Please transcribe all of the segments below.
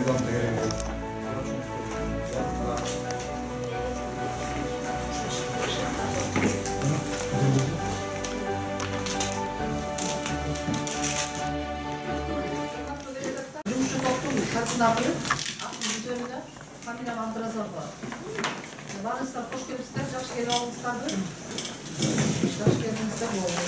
Katılabilir. Aklımın üzerinde makine mandırazlar var. Varınızda hoş gelmişler, yaş geri almışlardı. Yaş gelmişler bu oldu.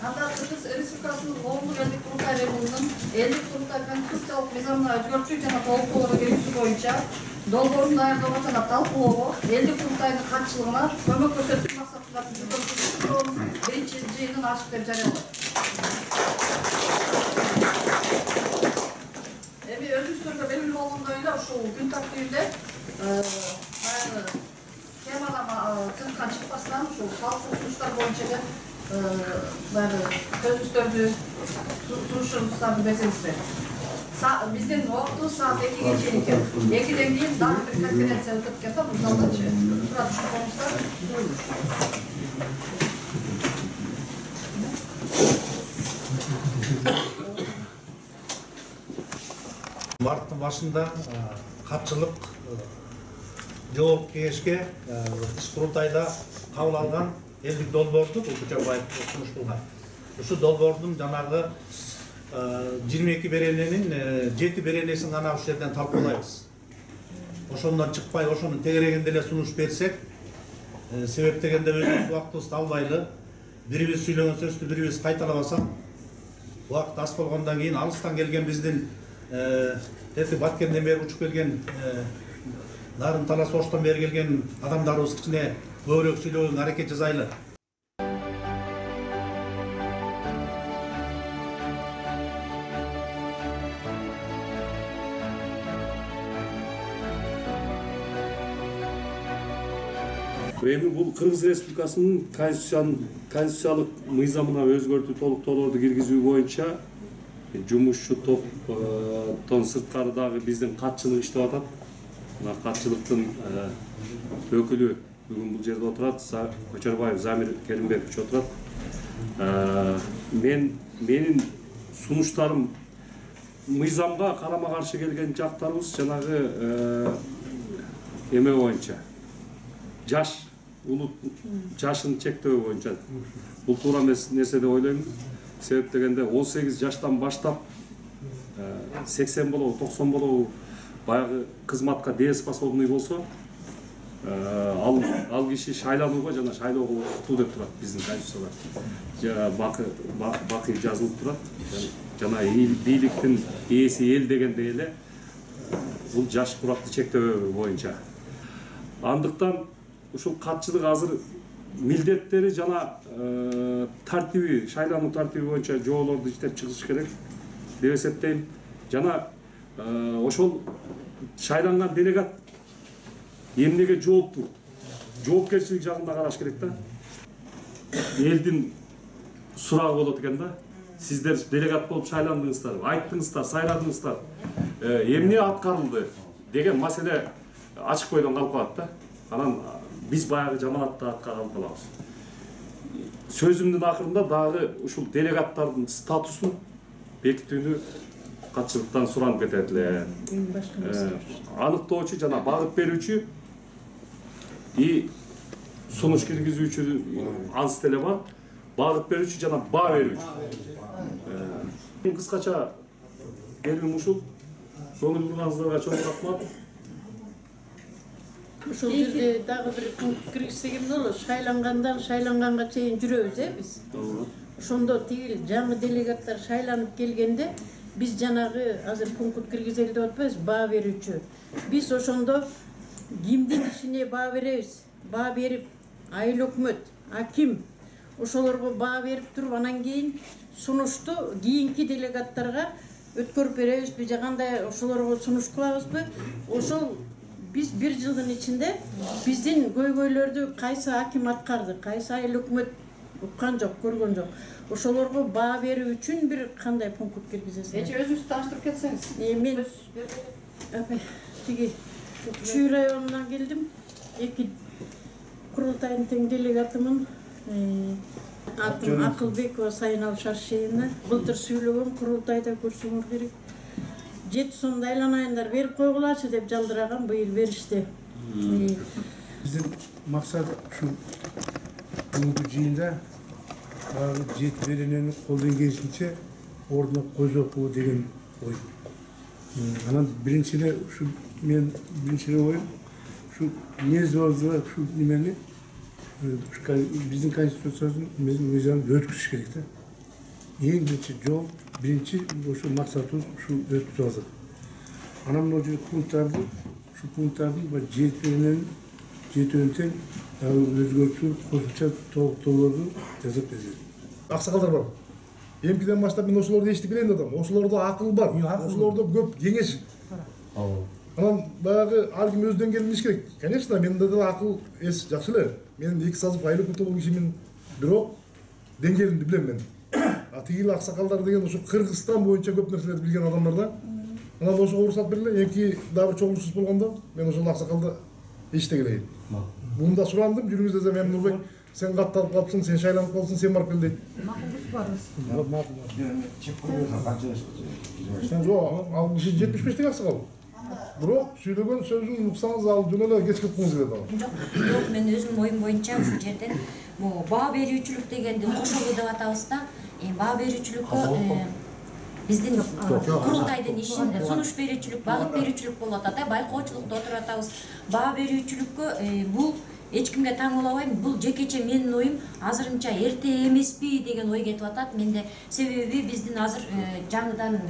Anlattığımız Respublikasının oğlu geldik kurultay remunun 50 kurultaydan Türkçelik mezanlığa özgürtçü cana dolguları gelişi boyunca dolguların ayarlamasına talkuluğu 50 kurultayının kaççılığına kömek göstermek maksatıyla birinci ilçenin açık devcari olur. Özüstür'de benim oğlumda şu gün takvimde Kemal'ama tınkan çıkmasından şu halk usuluşlar boyunca Özüstür'de usuluşlar meselesi. Bizden oldu saat 2 geçeyken. 2'den değil daha bir konferansiya ötüp yapalım. Burada şu konuşlar duymuş. Mart'ın başında katçılık cevap kengешке kurultayda kabul algan eldik долбоорду Көчөрбаев окumuş bulgan. Şu долбоордун janagı 22 berenenин 7 berenесин gana ушул жерден талкуулайбыз. Ошондон чыкпай, ошонун тегерегинде эле сунуш берсек, себеп дегенде өзүбүз убактыбызды албайлы, бирибиз сүйлөгөн сөздү бирибиз кайталабасак, убакыт аз болгондон кийин алыстан келген биздин Баткенден бери учуп келген Нарын Талас Оштон бери келген адамдарыбыз кичине көбүрөөк сүйлөгөнгө аракет жасайлы. Эми бул Кыргыз Республикасынын конституциялык мыйзамына өзгөртүү толуктоолорду киргизүү боюнча жумушчу топтон сырткары дагы биздин катчылык иштеп атат. Мына катчылыктын өкүлү бүгүн бул жерде отурат, Көчөрбаев Замир Керимбекович отурат. Менин сунуштарым мыйзамга карама каршы келген жактарыбыз жанагы эме боюнча жаш улут жашын чектөө боюнча бул туура нерсе деп ойлойм. Себеп дегенде 18 жаштан баштап 80 болобу, 90 болобу баягы кызматка дееспособный болсо, ал киши шайланууга жана шайлоого укуктуу деп турат биздин конституцияда. Бакый жазылып турат. Жана бийликтин ээси эл дегенде эле бул жаш куракты чектөө боюнча. Андыктан ушул катчылык азыр милдеттери жана тартиби, шайлануу тартиби боюнча жоолорду иштеп чыгыш керек деп эсептейм. Жана ошол шайланган делегат эмнеге жооптур? Жоопкерчилик жагында караш керек да. Элдин сурагы болот экен да. Сиздер делегат болуп шайландыңыздар, айттыңыздар, сайладыңыздар. Эмне аткарылды деген маселе ачык бойдон калып калат да. Анан биз баягы жамаатта атка калып калабыз. Сөзүмдүн акырында дагы ушул делегаттардын статусун бекитүүнү катчылыктан суранып кетет эле. Аныктоочу жана багып берүүчү и сунуш киргизүүчү анс деле бар. Багып берүүчү жана баа берүүчү. Кыскача берүүм ушул. Көңүл бурганыңыздарга чоң рахмат. Ушул жерде дагы бир пункт киргизсек болот. Шайланганга чейин жүрөбүз, биз. Ошондо тигил жаңы делегаттар шайланып келгенде биз жанагы азыр пункт киргизели деп атпайбыз, баа берүүчү. Биз ошондо кимдин ишине баа беребиз? Баа берип, айыл өкмөт, аким ошолорго баа берип туруп, анан кийин сунушту кийинки делегаттарга өткөрүп беребизби же кандай ошолорго сунуш кылабызбы? Ошол биз бир жылдын ичинде биздин көйгөйлөрдү кайсы аким аткарды, кайсы айыл өкмөт уккан жок, көргөн жок. Ошолорго баа берүү үчүн бир кандай пункт киргизесиз? Өзүңүз тааныштырып кетсеңиз. Мен тиги Чүй районунан келдим. 2 курултайдын тең делегатымын. Атым Акылбекова Сайын Алшашевна. Былтыр сүйлөгөм, курултайда көрсөңөр керек. 7 сомду айланайындар берип койгулачы деп жалдыраган, быйыл беришти. Bizim maksat şu bugünkü жыйында jet беренени колдон келишинче ордуна койзокпу деген ой. Анан биринчине şu men биринчине оюм şu незозу şu немени биздин конституциябыздын мыйзамын өткүзүш керек да. Эң биринчи жол, биринчи ошо максатыбыз ушу өткүзүп алып. Анан могу пункттарды, şu пункттардын jet беренени жетөөнтен өзгөртүү кошумча толуктоолорду жазып берген. Аксакалдар бар. Эмкиден баштап мен ошолорду эчтип келем дедим. Ошолордо акыл бар. Ошолордо көп кеңеш. Анан баягы ар ким өз деңгээлинде иш керек. Конечно, менде да акыл эс жакшы эле. Мен 2 сазып айлык өтөгөн кишимин, бирок деңгээлимди билем мен. Тигил аксакалдар деген ошо Кыргызстан боюнча көп нерселерди билген адамдар да. Анан ошого уруксат бериле. Эмки дагы чогулуусуз болгондо мен ошол аксакалды эчтеге элейин. Бunda сурандым, жүрүңүз десем, мен Нурбек, сен катталып калыпсың, сен шайланып калыпсың, сен барып кел дейт. Сен жок, ал киши 75 аксакал. Бирок сүйлөгөн сөзүн уксаңыз ал жөн эле кечирип калыңыз келет ал. Жок, мен өзүмдүн оюм боюнча ушул жерден баа берүүчүлүк дегенди кошолуу деп атабыз да. Баа берүүчүлүккө биздин курултайдын ишин сунуш берүүчүлүк, багыт берүүчүлүк болуп атат да, байкоочулукта отуруп атабыз. Баа берүүчүлүккө бул эч кимге таңуулабайм, бул жекече менин оюм, азырынча эрте эмеспи деген ой кетип атат менде. Себеби биздин азыр жаңыдан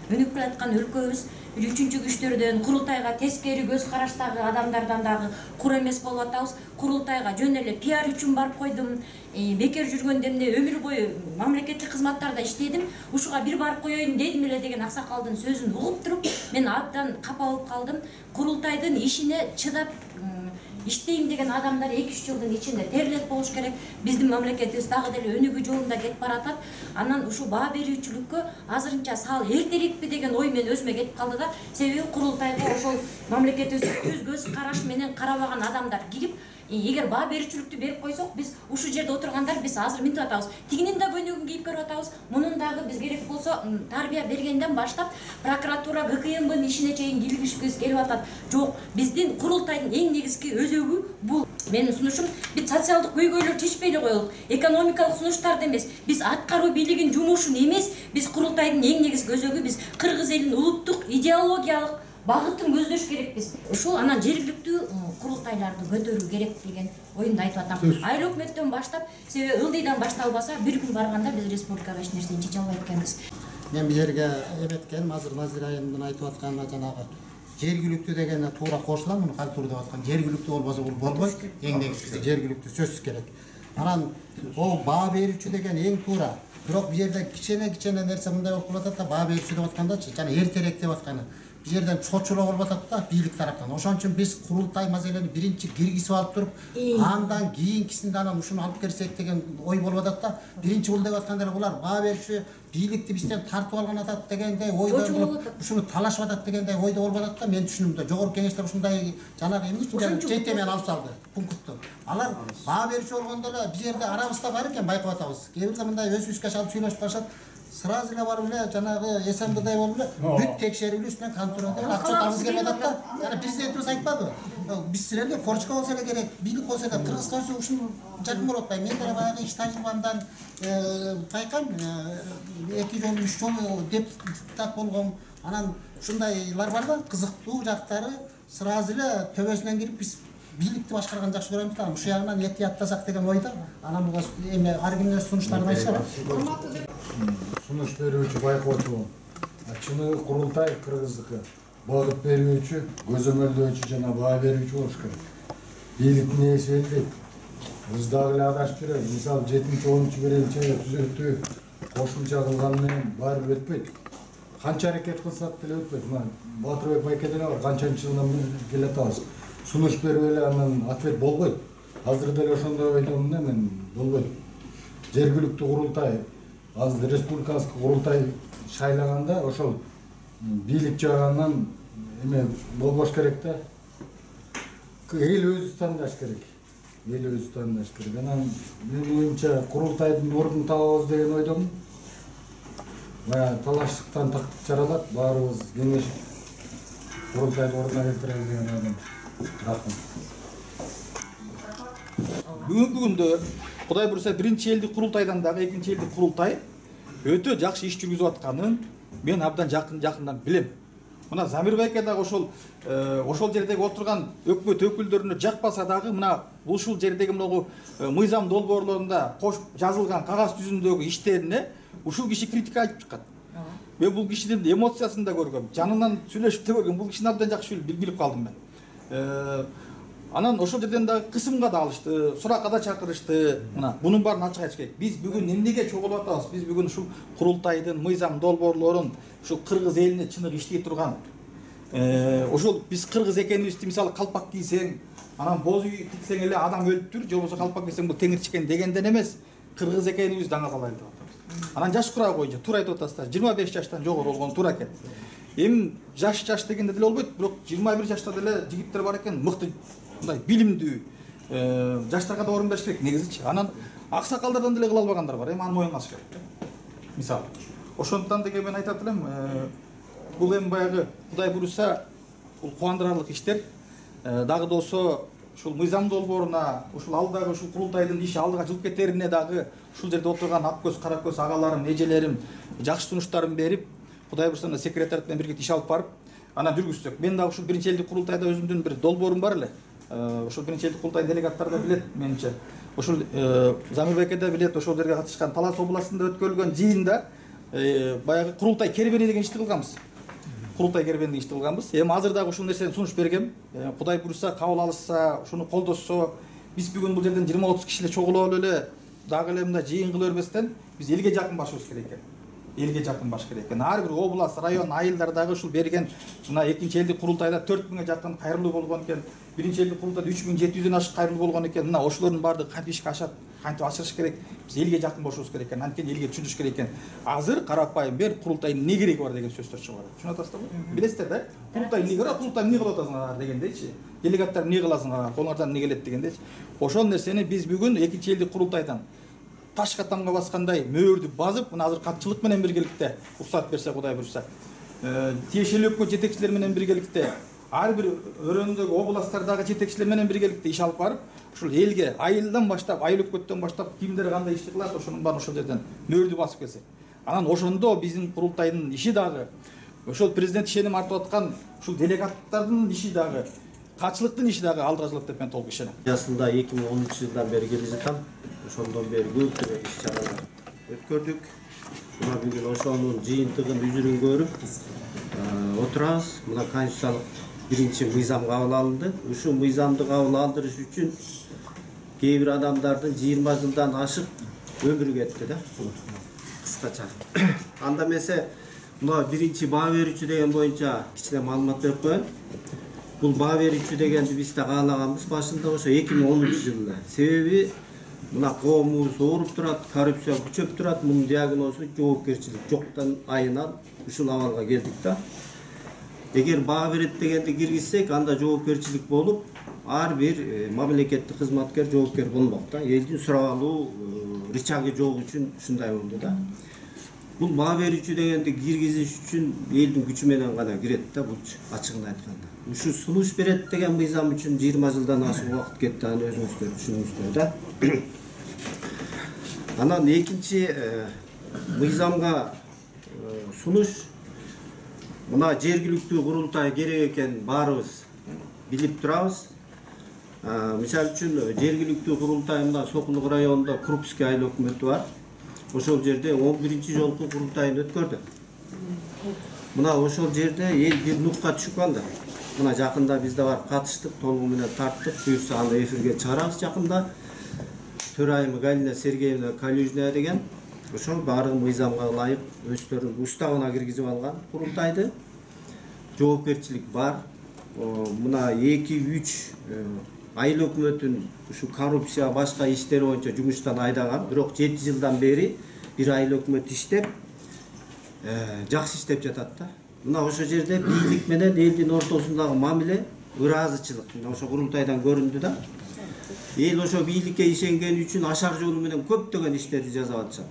өнүгүп келаткан өлкөбүз 3-чү күчтөрдөн курултайга тескери көз караштагы адамдардан дагы кур эмес болуп атабыз. Курултайга жөн эле пиар үчүн барып койдум. Бекер жүргөндөрүмдө өмүр бою мамлекеттик кызматтарда иштедим. Ушуга бир барып коеюн дедим эле деген аксакалдын сөзүн угуп туруп, мен абдан капа болуп калдым. Курултайдын ишине чыдап иштейм деген адамдар 2-3 жылдын ичинде терлет болуш керек. Биздин мамлекетибиз дагы деле өнүгүү жолунда кетип баратат. Анан ушу баа берүүчүлүккө азырынча сал эртерээкпи деген ой мен өзүмө кетип калды да. Себеби курултайга ошол мамлекетибизди көз көз караш менен карабаган адамдар кирип, эгер баа берүүчүлүктү берип койсок, биз ушул жерде отургандар биз азыр минтип атабыз. Тигинин да көйнөгүн кийип көрүп атабыз. Мунун дагы биз керек болсо тарбия бергенден баштап прокуратура, ГКМбын ишине чейин киргизгибиз келип атат. Жок, биздин курултайдын эң негизги өзөгү бул. Менин сунушум, биз социалдык көйгөйлөр чечпей эле коелук. Экономикалык сунуштарды эмес, биз аткаруу бийлигин жумушун эмес, биз курултайдын эң негизги өзөгү биз кыргыз элин улуттук идеологиялык багытын көздөш керекпиз. Ушул анан жергиликтүү курултайларды көтөрүү керек деген оюмду айтып атам. Айыл өкмөттөн баштап, себеби ылдыйдан башталбаса, бир күн барганда биз республикага эч нерсени чече албайт экенбиз. Мен бу жерге эметкеним азыр Назира айымдын айтып атканы жанагы жергиликтүү дегенге туура кошулам, муну кантип деп аткан. Жергиликтүү болбосо бул болбойт. Эң негизгиси жергиликтүү сөзсүз керек. Анан ол баа берүүчү деген эң туура. Бирок бу жерде кичене нерсе мындай болуп калат да, баа берүүчү деп аткандачы, жана эртерээк деп атканы. Бу жерден чочулоо болуп атат да, бийлик тараптан. Ошон үчүн биз курултай маселени биринчи киргизип алып туруп, андан кийинкисинде анан ушуну алып келсек деген ой болуп атат да. Биринчи бул деп атканда булар баа берүүчү бийликти бизден тартып алган атат дегендей ойдо болуп, ушуну талашып атат дегендей ойдо болуп атат да. Мен түшүнүмдө жогорку кеңештер ушундай жанагы эмне үчүн жете менен алып салды пунктту. Алар баа берүүчү болгондо эле бу жерде арабызда бар экен, байкап атабыз. Кээ бирде мындай өзүбүзгө чалып сүйлөшүп калышат. Сразу эле барып эле жанагы СМГдай болуп эле бүт текшерүүлүү үстүнөн контролдо акча табыз келип атат да. Жана президентибиз айтпадыбы? Биз силерге корочка болсо эле керек, бийлик болсо эле Кыргызга ушул жакын болуп атпайбы? Мен деле баягы иш тажрыйбамдан байкайм, 2 жолу 3 жолу депутат болгом. Анан ушундайлар бар да, кызыктуу жактары сразу эле төбөсүнөн кирип биз бийликти башкарган жакшы көрөмүз да. Ушул ягынан эhtiyаттасак деген ойда. Анан буга эме ар кимдин сунуштарын айтышат. Сунуш берүүчү байкоочу. Чыны курултай кыргыздыкы. Багыт берүүчү, көзөмөлдөөчү жана баа берүүчү болуш керек. Бийликтин ээси элдейт. Биз дагы эле адашып жүрөбүз. Мисалы 7-10 беренче түзөтүү кошумча кылган менен баары өтпөйт. Канча аракет кылсак деле өтпөйт. Мына Батырбек байке деле бар, канчанчы жылдан келе атабыз. Сунуш берип эле анан ответ болбойт. Азыр деле ошондой ойдомун да мен, болбойт. Жергиликтүү курултай, азыр республикалык курултай шайлаганда ошол бийлик жагынан эме болбош керек да. Эл өзү тандаш керек. Эл өзү тандаш керек. Анан менин оюмча курултайдын ордун табабыз деген ойдомун. талаштыктан тактык жаралат, баарыбыз кеңешип курултайды ордуна келтиребиз деген ойдомун. Рахмат. Бүгүнкү күндө Кудай буюрса биринчи элдик курултайдан дагы экинчи элдик курултай өтө жакшы иш жүргүзүп атканын мен абдан жакындан билем. Мына Замир байке дагы ошол жердеги отурган өкмөт өкүлдөрүнө жакпаса дагы мына ушул жердеги могу мыйзам долбоорлорунда жазылган кагаз жүзүндөгү иштерине ушул киши критика айтып чыккан. Мен бул кишинин эмоциясын да көргөм, жанынан сүйлөшүп да көргөм. Бул кишини абдан жакшы билип калдым мен. Анан ошол жерден дагы кысымга да алышты, суракка да чакырышты. Мына бунун баарын ачык айтыш керек. Биз бүгүн эмнеге чогулуп атабыз? Биз бүгүн ушул курултайдын мыйзам долбоорлорун ушул кыргыз элине чыныгы иштей турган ошол биз кыргыз экенибизди мисалы калпак кийсең, анан боз үй тиксең эле адам өлүптүр, же болбосо калпак кийсең бул теңирчи экен дегенден эмес, кыргыз экенибизди аңазалайлы деп атабыз. Анан жаш курагы боюнча туура айтып атасыздар, 25 жаштан жогору болгон туура экен. Эми жаш дегенде деле болбойт, бирок 21 жашта деле жигиттер бар экен, мыкты мындай билимдүү жаштарга да орун бериш керек негизичи. Анан аксакалдардан деле кыла албагандар бар, эми аны моюнга алыш керек. Мисалы, ошондуктан деген мен айтат элем, бул эми баягы Кудай буюрса бул кубандырарлык иштер. Дагы да болсо ушул мыйзам долбооруна, ушул алдагы ушул курултайдын иши алдыга жылып кетерине дагы ушул жерде отурган ак көз, кара көз агаларым, эжелерим жакшы сунуштарын берип, Кудай буюрса секретариат менен бирге иш алып барып, анан жүргүзсөк. Мен дагы ушул биринчи элдик курултайда өзүмдүн бир долбоорум бар эле. Ошол биринчи элдик курултайдын делегаттары да билет менимче. Ошол Замир байке да билет, ошол жерге катышкан Талас областында өткөрүлгөн жыйында баягы курултай кербени деген ишти кылганбыз. Курултай кербени деген ишти кылганбыз. Эми азыр дагы ушул нерсени сунуш бергем. Кудай буюрса кабыл алышса, ушуну колдосо, биз бүгүн бул жерден 20-30 киши эле чогулуп эле дагы эле мындай жыйын кыла бербестен биз элге жакын башыбыз керек экен. Элге жакын баш керек экен. Ар бир область, район, айылдар дагы ушул берген мына экинчи элдик курултайда 4000ге жакын кайрылуу болгон экен. Биринчи элдик курултайда 3700дөн ашык кайрылуу болгон экен. Мына ошолордун баардыгы кантип ишке ашат, кантип ашырыш керек. Биз элге жакын болушубуз керек экен. Анткени элге түшүндүрүш керек экен. Азыр карапайым бир курултайдын эмне кереги бар деген сөздөр чыгып атат. Түшүнүп атасыздарбы? Билесиздер да? Курултай эмне керек? Курултай эмне кылып атасыңар дегендейчи. Делегаттар эмне кыласыңар? Колуңардан эмне келет дегендейчи. Ошол нерсени биз бүгүн экинчи элдик курултайдан ташка тамга баскандай мөөрдү базып, мына азыр катчылык менен биргеликте уруксат берсе Кудай буюрса, тиешелүү өкмөт жетекчилери менен биргеликте, ар бир өрөөндөгү областтардагы жетекчилер менен биргеликте иш алып барып, ушул элге айылдан баштап, айыл өкмөттөн баштап кимдер кандай ишти кылат, ошонун баарын ошол жерден мөөрдү басып келсек. Анан ошондо биздин курултайдын иши дагы, ошол президент ишеним артып аткан ушул делегаттардын иши дагы, катчылыктын иши дагы алдырылат деп мен толук ишенем. Жасында 2013 жылдан бери келе жатам. Ошондон бери көптөгөн иш чаралар өткөрдүк. Мына бүгүн ошонун жыйынтыгын үзүрүн көрүп отурабыз. Мына конституциялык биринчи мыйзам кабыл алынды. Ушул мыйзамды кабыл алдырыш үчүн кээ бир адамдардын 20 жылдан ашык өмүрү кетти да. Кыскача. Анда эмесе мына биринчи баа берүүчү деген боюнча кичине маалымат берип коеюн. Бул баа берүүчү дегенди биз да каалаганбыз башында ошо 2013 жылда. Себеби мына коомубуз ооруп турат, коррупция күчөп турат, мунун диагнозу жоопкерчилик жоктан айынан ушул абалга келдик да. Эгер баа берет дегенди киргизсек, анда жоопкерчилик болуп, ар бир мамлекеттик кызматкер жоопкер болмок да. Элдин сурабалуу рычагы жок үчүн ушундай болду да. Бул баа берүүчү дегенди киргизиш үчүн элдин күчү менен гана кирет да, бул ачыгын айтканда. Ушу сунуш берет деген мыйзам үчүн 20 жылдан ашык убакыт кетти, аны өзүңүздөр түшүнүңүздөр да. Анан экинчи мыйзамга сунуш, мына жергиликтүү курултай керек экен баарыбыз билип турабыз. Мисалы үчүн жергиликтүү курултай мына Сокулук районунда Крупский айыл өкмөтү бар. Ошол жерде 11-ci жолку курултайын өткөрдү. Мына ошол жерде эл бир нукка түшүп калды. Мына жакында биз да барып катыштык, толугу менен тарттык. Буюрса аны эфирге чыгарабыз жакында. Төрайымы Галина Сергеевна Калюжная деген ошол баары мыйзамга ылайык өздөрүнүн уставына киргизип алган курултайды. Жоопкерчилик бар. Мына 2-3 айыл өкмөтүн ушу коррупция башка иштери боюнча жумуштан айдаган, бирок 7 жылдан бери бир айыл өкмөт иштеп жакшы иштеп жатат да. Мына ошол жерде бийлик менен элдин ортосундагы мамиле ыраазычылык мына ошо курултайдан көрүндү да. Эл ошо бийликке ишенгени үчүн ашар жолу менен көптөгөн иштерди жасап атышат.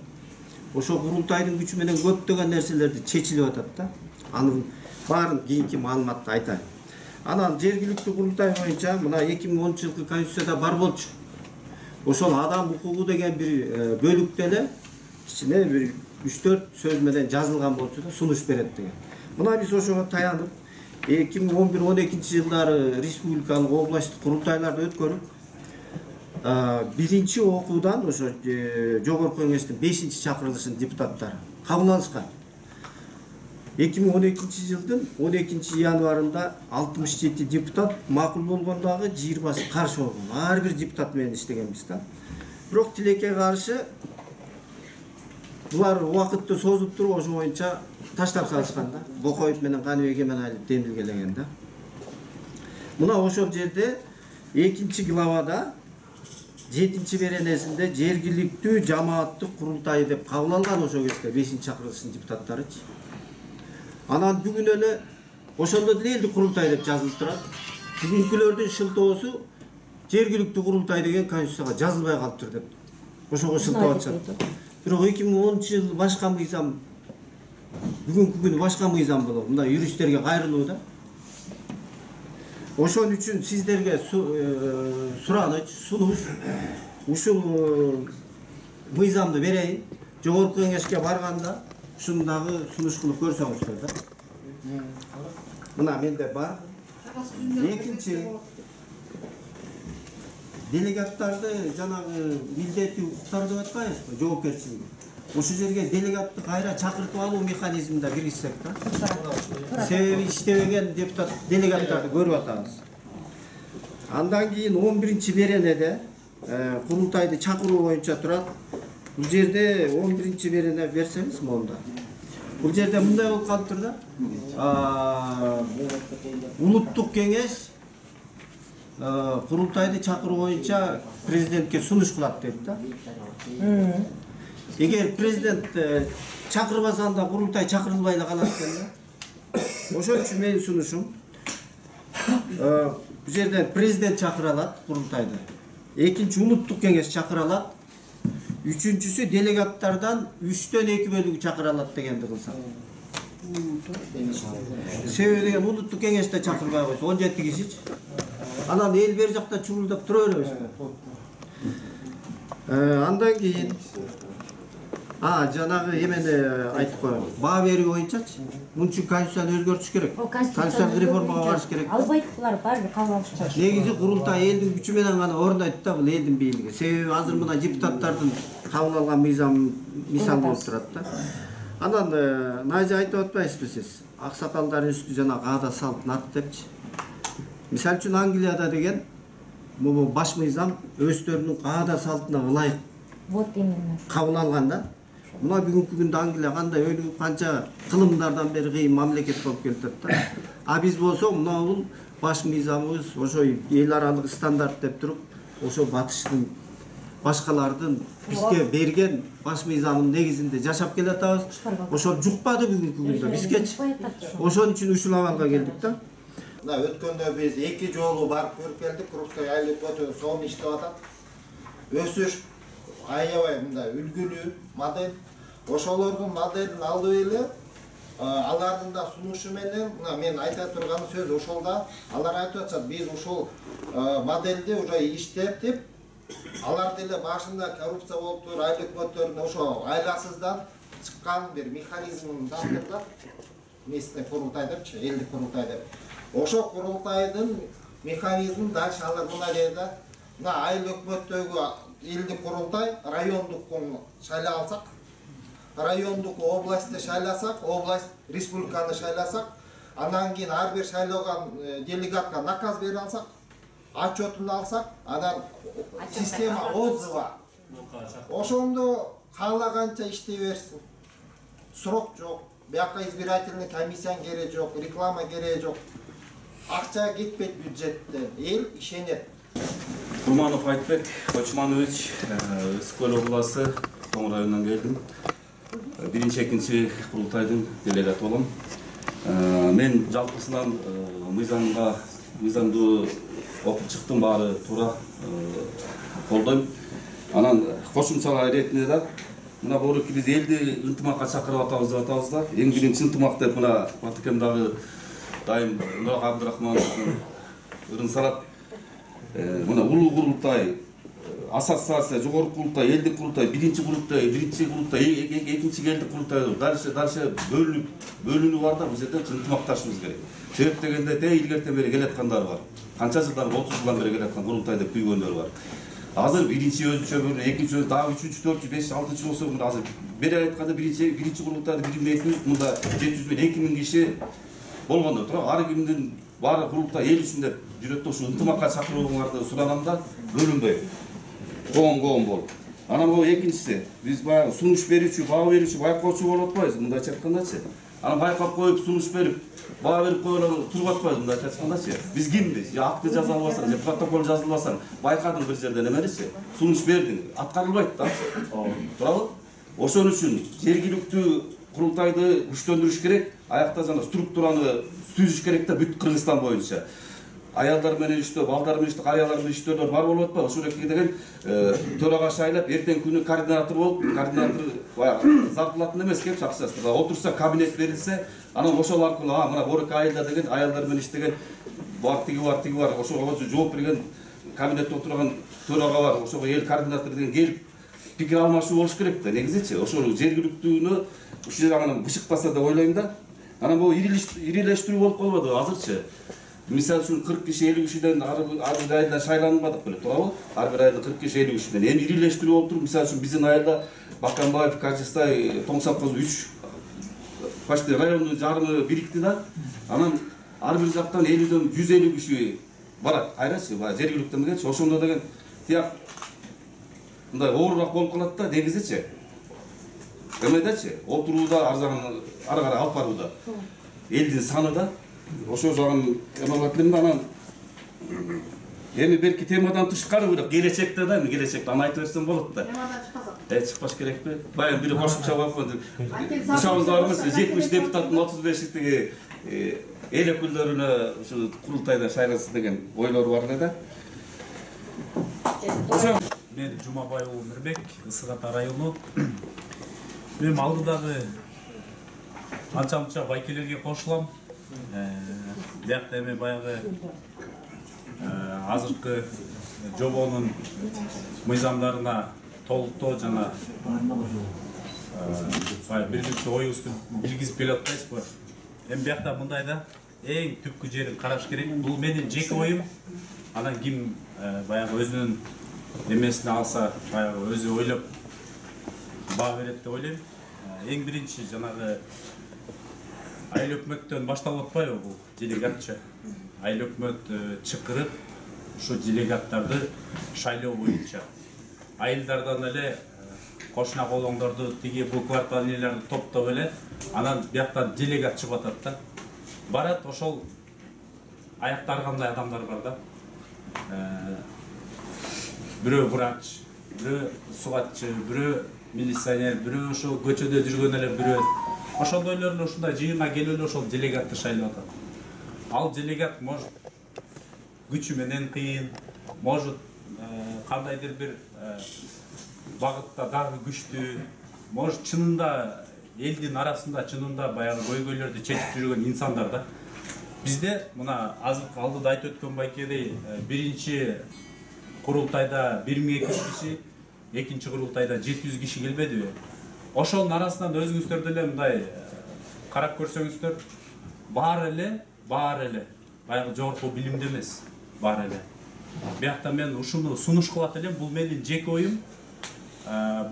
ошо курултайдын күчү менен көптөгөн нерселерди чечилип атат да. Анын баарын кийинки маалыматты айтайын. Анан жергиликтүү курултай боюнча мына 2010-жылкы конституцияда бар болчу. Ошол адам укугу деген бир бөлүктө эле ичине бир 3-4 сөз менен жазылган болчу да, сунуш берет деген. Мына биз ошого таянып 2011-12 жылдары республикалык областтык курултайларды өткөрүп, биринчи окуудан ошо жогорку кеңештин 5-чакырылышын депутаттары кабыл алышкан. 2012 жылдын 12 январында 67 депутат макул болгондагы 20 каршы болгон. Ар бир депутат менен иштегенбиз да. Бирок тилекке каршы булар убакытты созуп туруп ошо боюнча таштап салышкан да. Бокоев менен Каныбек Эменалиев демилгелеген да. Мына ошол жерде 2 главада 7 беренесинде жергиликтүү жамааттык курултай деп кабыл алган ошол кезде 5-чакырылыштын депутаттарычы. Анан бүгүн эле ошондо деле элдик курултай деп жазылып турат. Бүгүнкүлөрдүн шылтоосу жергиликтүү курултай деген конституцияга жазылбай калыптыр деп. Ошого шылтоо атышат да. Бирок 2010-жыл башка мыйзам, бүгүнкү күнү башка мыйзам болот. Мында юристтерге кайрылуу да. Ошон үчүн сиздерге сураныч, сунуш, ушул мыйзамды берейин. Жогорку кеңешке барганда ушундагы сунуш кылып көрсөңүздөр да. Мына менде бар. Экинчи делегаттарды жанагы милдеттүү укуктар деп аткайбызбы, жоопкерчилиги. Ошол жерге делегатты кайра чакыртып алуу механизминде киргизсек да. Себеби иштебеген депутат делегаттарды көрүп атабыз. Андан кийин 11 беренеде курултайды чакыруу боюнча турат. Бул жерде 11 берене берсеңиз монда. Бул жерде мындай болуп калыптыр да. Улуттук кеңеш курултайды чакыруу боюнча президентке сунуш кылат дейт да. Эгер президент чакырбаса анда курултай чакырылбай эле калат экен да. Ошон үчүн менин сунушум бул жерден президент чакыра алат курултайды. Экинчи улуттук кеңеш чакыра алат. Үчүнчүсү делегаттардан 3/2 бөлүгү чакыра алат дегенди кылсак. Себеби деген улуттук кеңеште чакырбай койсо 17 кишичи. Анан эл бер жакта чурулдап тура беребизби? Андан кийин жанагы эмени айтып коеюн. Баа берүү боюнчачы. Мун үчүн конституцияны өзгөртүш керек. Конституциялык реформага барыш керек. Албайт булар баары кабыл алышчу. Негизи курултай элдин күчү менен гана ордойт да, бул элдин бийлиги. Себеби азыр мына депутаттардын кабыл алган мыйзам мисал болуп турат да. Анан Найза айтып атпайсызбы сиз? Аксакалдардын үстү жана каада салтанат депчи. Мисал үчүн Англияда деген бул баш мыйзам өздөрүнүн каада салтына ылайык Вот именно. кабыл алган да. Мына бүгүнкү күндө Англия кандай өлүп канча кылымдардан бери кыйын мамлекет болуп келатат да. А биз болсок мына бул баш мыйзамыбыз ошо эл аралык стандарт деп туруп, ошо батыштын башкалардын бизге берген баш мыйзамынын негизинде жашап келатабыз. Ошол жукпады бүгүнкү күндө бизгечи. Ошон үчүн ушул абалга келдик да. Мына өткөндө биз 2 жолу барып көрүп келдик. Крупская айлык өтө сонун иштеп атат. Өсүш аябай мындай үлгүлүү модель. Ошолордун моделин алып эле алардын да сунушу менен мына мен айта турган сөз ошолда. Алар айтып атышат, биз ушул модельди уже иштетип, алар деле башында коррупция болуптур, айлык өтөрүн ошо айласыздан чыккан бир механизмин таптырдап, местный курултай депчи, элдик курултай деп. Ошо курултайдын механизмин дальше алар мына жерде мына айыл өкмөттөгү элдик курултай райондук шайлап алсак, райондук областты шайласак, область республиканы шайласак, андан кийин ар бир шайлаган делегатка наказ бере алсак, отчетун алсак, анан система отзыва. Ошондо каалаганча иштей берсин. Срок жок, бияка избирательный комиссияның кереги жок, реклама кереги жок. Акча кетпейт бюджеттен, эл ишенет. Курманов Айтбек Кочманович, Ысык-Көл областы Тоң районунан келдим. Биринчи, экинчи курултайдын делегаты болом. Мен жалпысынан мыйзамды окуп чыктым, баары туура колдойм. Анан кошумчалар иретинде да мына бороки биз элди ынтымакка чакырып атабыз деп атабыз да. Эң биринчи ынтымак деп мына Батыкемдагы дайым Нурак Абдрахмановдун ырын салат. Мына улуу курултай, ассоциация, жогорку курултай, элдик курултай, биринчи курултай, экинчи элдик курултай дальше бөлүнүү бар да, бул жерде ынтымакташыбыз керек. Себеп дегенде илгертен бери келаткандар бар. Канча жылдан, 30 жылдан бери келаткан курултай деп күйгөндөр бар. Азыр биринчи өзүнчө бир, экинчи өзү, дагы 3-чү, 4-чү, 5-чү, 6-чы болсо, мында азыр бери айтканда биринчи курултайды 1.200, мында 700 мен 2000 киши болгондо туруп, ар кимдин баары курултай эл үчүн деп жүрөт да, ушу ынтымакка чакырууңарды суранам да, бөлүнбөй. Коом болуп. Анан бул экинчиси, биз баягы сунуш берүүчү, баа берүүчү, байкоочу болуп атпайбыз, мындайча айткандачы. Анан байкап коюп, сунуш берип, баа берип койгондо туруп атпайбыз, мындайча айткандачы. Биз кимбиз? Я акты жаза албасаң, же протокол жазылбасаң, байкадың бир жерден эмеличи, сунуш бердиң, аткарылбайт да. Туурабы? Ошон үчүн жергиликтүү курултайды күчтөндүрүш керек, аякта жана структураны түзүш керек да бүт Кыргызстан боюнча. Аялдар менен иштөө, балдар менен иштөө, карыялар менен иштөөлөр бар болуп атпайбы? Ошол эки деген төрага шайлап, эртең күнү координатор болуп, координатор баягы зарплатын эмес кеп акчасы. Отурса кабинет берилсе, анан ошол аркылуу мына Борок айылда деген аялдар менен иштеген бар, тиги бар, ошого жооп берген кабинетте отурган төрага бар, ошого эл координатор деген келип пикир алмашуу болуш керек да, негизичи. Ошол жергиликтүүнү ушул жерде анан бышыктаса деп ойлойм да. Анан бул ирилештирүү болуп калбады азырчы. Мисалы үчүн 40 киши 50 кишиден ар бир айылда шайланбадык беле, туурабы? Ар бир айылда 40 киши 50 кишиден. Эми ирилештирүү болуп туруп, мисалы үчүн биздин айылда Баканбаев, Кажыстай, Тоңсапкоз 3 почти райондун жарымы бирикти да. Анан ар бир жактан 50ден 150 киши барат. Айрачы, жергиликтүү эмгечи, ошондо деген тияк мындай оорураак болуп калат да, негизичи. Эмедечи, отурууда ар кара алып барууда. Элдин саны да ошол жагын эмалат элем да, анан эми белки темадан тышкары бирок келечекте да, келечекте аны айтып берсем болот да. Темадан чыкпаш керекпи? Баягы бири кошумча болуп, душабызда бар эмес, 70 депутаттын 35 тиги эл өкүлдөрүнө ушу курултайда шайлансын деген ойлор бар эле да. Ошо мен Жумабай уулу Мирбек, Ысык Ата району. Мен алдыдагы анча-мунча байкелерге кошулам. Биякта эми баягы азыркы жобонун мыйзамдарына толуктоо жана бирдикче оюбузду билгизип келип атпайсызбы? Эми биякта мындай да, эң түпкү жерин караш керек. Бул менин жеке оюм. Анан ким баягы өзүнүн немесине алса, баягы өзү ойлоп баа берет деп ойлойм. Эң биринчи жанагы айыл өкмөттөн башталып атпайбы бул делегатчы? Айыл өкмөт чакырып, ушу делегаттарды шайлоо боюнча айылдардан эле кошуна колоңдорду, тиги бул кварталнелерди топтоп эле, анан бияктан делегат чыгып атат да. Барат, ошол аякта аргандай адамдар бар да. Бирөө врач, бирөө сугатчы, бирөө милиционер, бирөө ошол көчөдө жүргөн эле бирөө. Ошондойлордун ушундай жыйынга келип эле ошол делегатты шайлап атат. Ал делегат может күчү менен кыйын, может кандайдыр бир багытта дагы күчтүү, может чынында элдин арасында чынында баягы көйгөйлөрдү чечип жүргөн инсандар да. Бизде мына азыркы алдыда айтып өткөн байкедей биринчи курултайда 1200 киши, экинчи курултайда 700 киши келбедиби? Ошонун арасынан өзүңүздөр деле мындай карап көрсөңүздөр, баары эле баягы жогорку билимде эмес, баары эле. Биякта мен ушуну сунуш кылат элем, бул менин жеке оюм.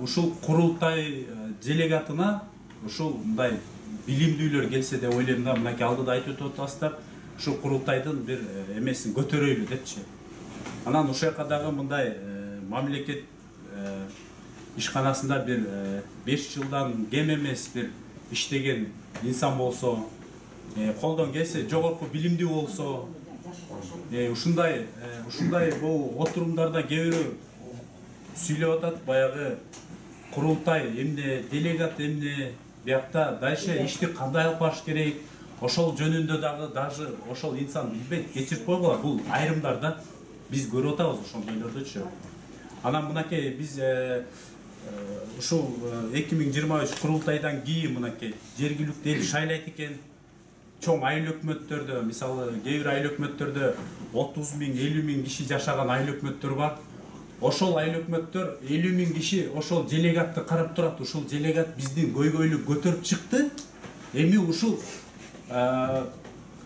Ушул курултай делегатына ушул мындай билимдүүлөр келсе деп ойлойм да, мынакей алдыда айтып өтүп атасыздар, ушул курултайдын бир эмесин көтөрөйлү депчи. Анан ушул жака дагы мындай мамлекет ишканасында бир 5 жылдан кем эмес бир иштеген инсан болсо, колдон келсе жогорку билимдүү болсо, ушундай бул отурумдарда кээ бирөө сүйлөп атат, баягы курултай эмне, делегат эмне, биякта дальше ишти кандай алып барыш керек, ошол жөнүндө дагы даже ошол инсан билбейт, кечирип койгула, бул айрымдар да. Биз көрүп атабыз ошондойлордучу. Анан мынакей биз ушул 2023 курултайдан кийин мынакей жергиликтүү эл шайлайт экен. Чоң айыл өкмөттөрдө, мисалы кээ бир айыл өкмөттөрдө 30 миң, 50 миң киши жашаган айыл өкмөттөр бар. Ошол айыл өкмөттөр 50 миң киши ошол делегатты карап турат. Ушул делегат биздин көйгөйлү көтөрүп чыкты. Эми ушул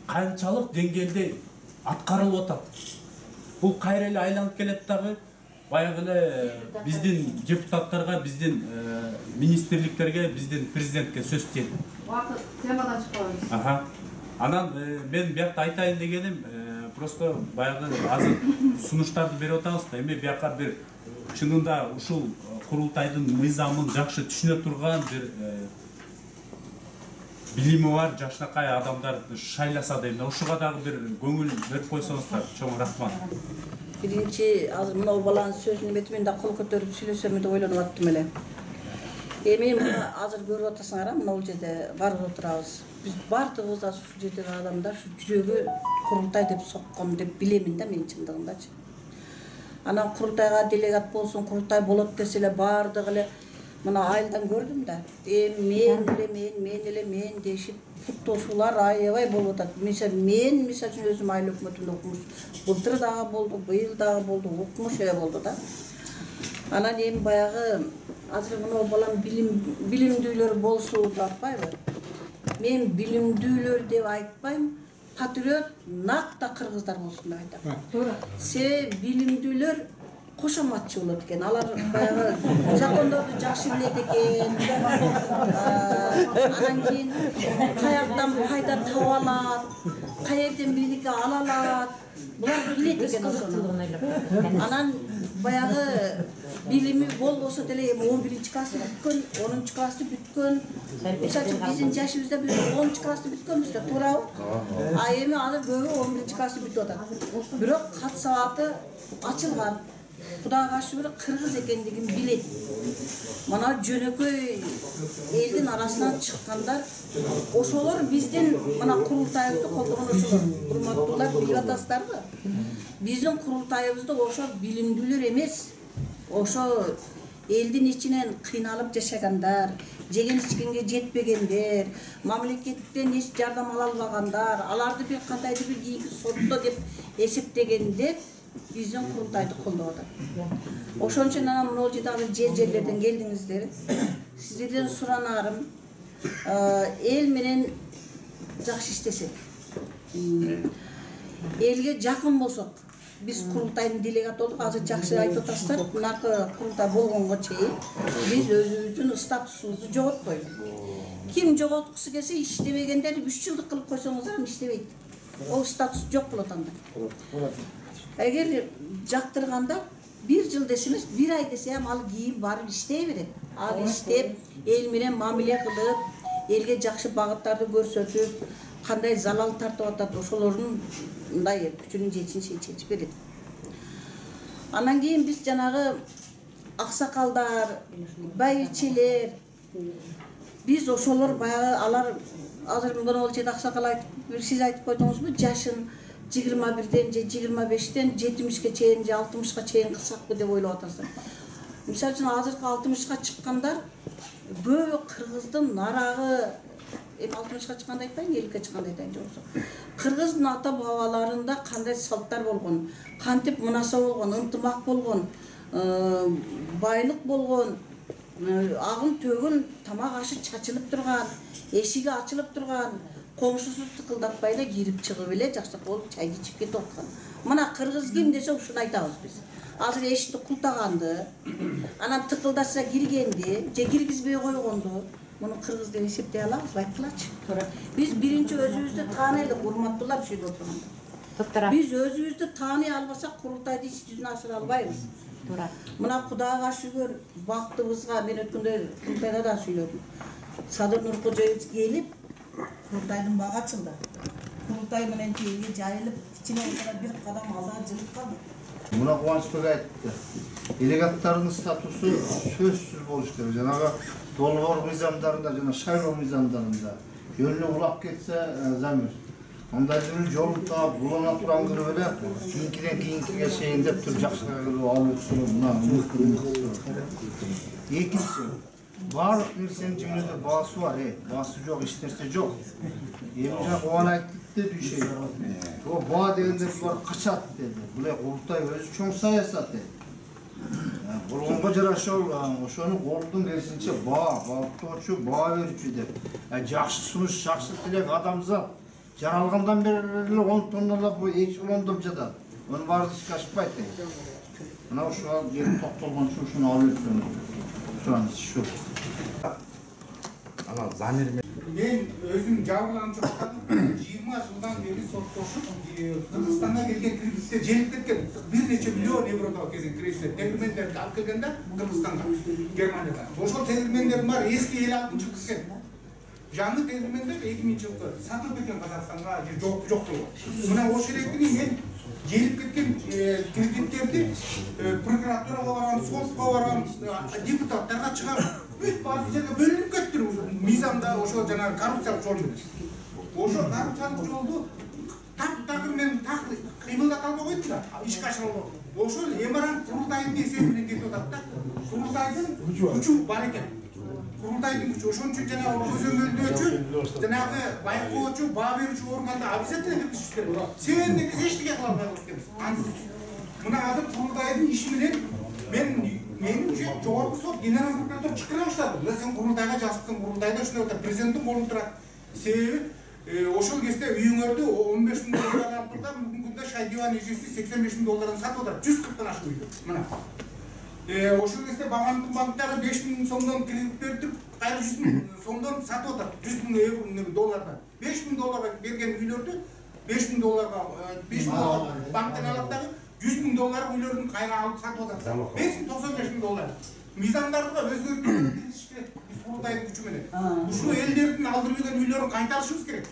канчалык деңгээлде аткарылып атат. Бул кайра эле айланып келет дагы баягы эле биздин депутаттарга, биздин министрликтерге, биздин президентке сөз тиет. Вакыт темадан чыкпайбыз. Анан мен биякта айтайын дегеним, просто баягы азыр сунуштарды берип атабыз да. Эми бияка бир чынында ушул курултайдын мыйзамын жакшы түшүнө турган бир билими бар жашнакай адамдар шайласа дейм. Ушуга дагы бир көңүл берип койсоңуздар, чоң рахмат. Биринчи азыр мына баланын сөзүнүн бети мен да кол көтөрүп сүйлөсөм деп ойлонуп аттым эле. Эми мына азыр көрүп атасыңар, мына бул жерде барып отурабыз. Биз бардыгыбыз ушул жердеги адамдар ушу жүрөгү курултай деп соккон деп билемин да мен чындыгындачы. Анан курултайга делегат болсун, курултай болот десе эле бардыгы эле мына айылдан көрдүм да. Мен дешип куттошуулар аябай болуп атат. Мен мисалы үчүн өзүм айыл өкмөтүндө окумуш. Былтыр дагы болду, быйыл дагы болду, окумуш эле болду да. Анан эми баягы азыр мына балам билимдүүлөр болсу деп атпайбы? Мен билимдүүлөр деп айтпайм, патриот накта кыргыздар болсун деп айтам. Туура. Билимдүүлөр кошоматчы болот экен. Алар баягы закондорду жакшы билет экен. Анан кийин каяктан пайда таба алат, каерден бирдеке ала алат. Булар билет экен ошону. Анан баягы билими болбосо деле 11-классы бүткөн, 10-классы бүткөн. Мисалы биздин жашыбызда биз 10-классы бүткөнбүз да, туурабы? Эми азыр көбү 11-классы бүтүп атат. Бирок кат сабаты ачылган. Кудайга шүгүр кыргыз экендигин билет. Мана жөнөкөй элдин арасынан чыккандар, ошолор биздин мына курултайыбызды колдогон ошолор. Урматтуулар, билип атасыздарбы? Биздин курултайыбызда ошо билимдүүлөр эмес. Ошо элдин ичинен кыйналып жашагандар, жеген ичкенге жетпегендер, мамлекеттен эч жардам ала албагандар, аларды бир кандайдыр бир кийинки сотто деп эсептегенде биздин курултайды колдоп атат. Ошон үчүн анан могул жерлерден келдиңиздер. Сиздерден суранарым, эл менен жакшы иштесек, элге жакын болсок, биз курултайдын делегаты болдук. Азыр жакшы айтып атасыздар, мынакы курултай болгонго чейин биз өзүбүздүн статусубузду жоготпойбуз. Ким жоготкусу келсе иштебегендер 3 жылдык кылып койсоңуздар иштебейт. Ол статус жок болот анда. Эгер жактырганда 1 жыл десеңиз, 1 ай десе ал кийин барып иштей берет. Ал иштеп, эл менен мамиле кылып, элге жакшы багыттарды көрсөтүп, кандай залал тартып атат, ошолордун мындай күчүнүн жетишин чечип берет. Анан кийин биз жанагы аксакалдар, байчелер, биз ошолор баягы алар азыр мына жерде аксакал айтып, сиз айтып койдуңузбу, жашын 21ден же 25ден 70ке чейин же 60ка чейин кылсакпы деп ойлоп атасыздар. Мисалы үчүн азыркы 60ка чыккандар көбү кыргыздын нарагы 60ка чыкканда айтпайын, 50ке чыкканда айтайын жоксо. Кыргыздын ата бабаларында кандай салттар болгон, кантип мунаса болгон, ынтымак болгон, байлык болгон, агын төгүн тамак ашы чачылып турган, эшиги ачылып турган, комшусу тыкылдатпай эле кирип чыгып эле жакшылык болуп чайды ичип кетип аткан. Мына кыргыз ким десе ушуну айтабыз биз. Азыр эшикти култаганды, анан тыкылдатса киргенди, же киргизбей койгонду, муну кыргыз деп эсептей алабызбы, айткылачы. Биз биринчи өзүбүздү таанайлык, урматтуулар ушул жерде отурганда. Биз өзүбүздү тааный албасак курултайды иш жүзүнө ашыра албайбыз. Мына Кудайга шүгүр бактыбызга мен өткөндө курултайда да сүйлөдүм. Садыр Нуркожоевич келип курултайдын багы ачылды. Курултай менен элге жайылып, ичине бир кадам алдыга жылып калды. Мына Кубанычбек айтты. Делегаттардын статусу сөзсүз болуш керек. Жанагы долбоор мыйзамдарында жана шайлоо мыйзамдарында жөнүнө улап кетсе Замир. Мындай бир жол таап улана турган кырып эле кийинкиге чейин деп туруп жакшыраак кылып алып өтсөң мына экинчи баардык нерсенин жөнүндө баасы бар, баасы жок эч нерсе жок. Эми жак оған айтып деди ишей. О баа дегенде булар качат деди. Бул курултай өзү чоң саясат деди. Болгонго жараша ошону колдун керисинче баалыктоочу, баа берүүчү деп. Жакшы сунуш, жакшы тилек адамзат жаралгандан бери эле 10 тонналап эшелондоп жатат. Мунун баары ишке ашпайт дейт. Мына ушуга келип токтолгончу ушуну алып өтсөң. Şu. Ana zamir men özüm jabırlanып жаткан 20 жылдан бери соттошуп Кыргызстанга келген киргизиштер желип кеткен бир нече миллион евродон келген киргизиштер тегирмендерди алып келгенде Кыргызстанга Германияда ошол тегирмендер бар эски 56-жылкы кеткен жаңы тегирмендер 2000-жылкы сатылып кеткен Казакстанга же жок мына ошол экини мен желип кеткен кредиттерди прокуратурага барган, сотко барган депутаттарга чыгарып бүт баары жерге бөлүнүп кетти мыйзамда ошол жанагы коррупциялык жол менен. Ошол коррупциялык жолду такыр менен так кыймылдата албай койду да, ишке ашыра албай. Ошол эмарант курултайдын эсебинен кетип атат да. Курултайдын күчү бар экен. Курултайдын күчү ошон үчүн жанагы көзөмөлдөөчү, жанагы байкоочу, баа берүүчү органда обязательно киргизиш керек. Себебинен биз эчтеке кыла албай кетебиз. Мына азыр курултайдын иши менен менимче жогорку сот генерал прокурор чакыра баштады. Сен курултайга жазыпсың, курултайда ушундай отур, президенттин колунда турат. Себеби ошол кезде үйүңөрдү 15 000 доллар алып турда, бүгүнкү күндө шай диван эжеси 85 000 доллардан сатып атат. 140 ашык үйдү. Мына. Ошол кезде банктары 5 000 сомдон кредит берип, кайра 100 000 сомдон сатып атат. 100 000 евро доллардан. 5 000 долларга берген үйлөрдү 5 000 долларга 5 000 доллар банктан алат дагы 100 000 доллар үйлөрдүн кайра алып сатып атат. 95 000 доллар. Мыйзамдарды да өзгөртүп киргизиш керек. Биз курултайдын күчү менен. Ушул элдердин алдырып жүргөн үйлөрүн кайтарышыбыз керек.